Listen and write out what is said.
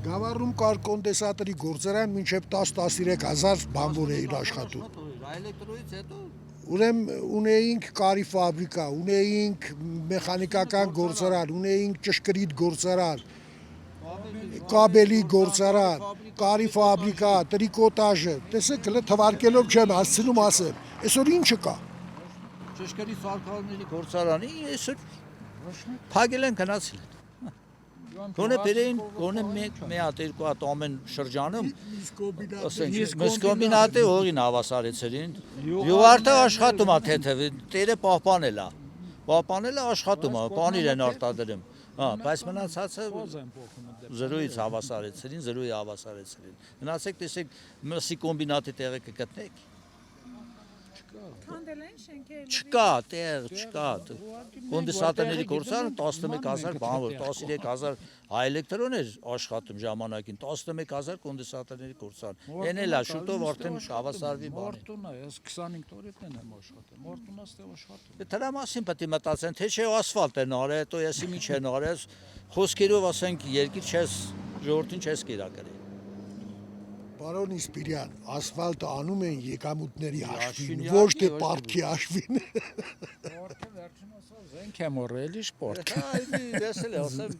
Գավառում կար կոնդենսատորի գործարան մինչև 10-13 հազար բանվոր էին աշխատում։ Էլեկտրոյից հետո Ուրեմն ունեինք կարի ֆաբրիկա, ունեինք մեխանիկական գործարան, ունեինք ճշգրիտ գործարան, կաբելի գործարան, կարի ֆաբրիկա, տրիկոտաժը, տեսեք հələ թվարկելով չեմ հասցնում ասեմ, այսօր ինչը կա։ ճշգրիտ սարքավորումների գործարանի այսօր փակել են գնացել են։ Գոնե բերեին, գոնե մի հատ երկու հատ ամեն շրջանում, իսկ կոմբինատը հողին հավասարեցրին։ Եվ արդեն աշխատում է թեթևը, տերը պահպանել է։ Պահպանել է աշխատում է, բանիր են արտադրում։ Հա, բայց մնացածը զրոյից հավասարեցրին, զրոյի հավասարեցրին։ Գնացեք տեսեք, մսի կոմբինատի տեղը կգտնեք։ Քանդելային շենքեր Չկա, տեղ չկա։ Կոնդենսատորների գործարանը 11000 բանվոր, 13000 հայ-էլեկտրոն էր աշխատում ժամանակին, 11000 կոնդենսատորների գործարան։ Էն էլ է, շուտով արդեն հավասարվի բանը։ Մարտունա, ես 25 տարին եմ աշխատում։ Մարտունա ստեղ աշխատում։ Դրա մասին պետք է մտածեն, թե չէ ասֆալտ են արել, հետո եսի ինչ են արել, խոսքերով ասենք երկիր չես ժողովրդին չես կերակրի։ Պարոն Իսպիրյան, ասֆալտը անում են եկամուտների հաշվին, հաշվին, ոչ թե ոչ պարտքի հաշվին։ Որտե վերջին ասա զենք եմ օրել, ի՞նչ պորտ։ Դա դեսել է, ասեմ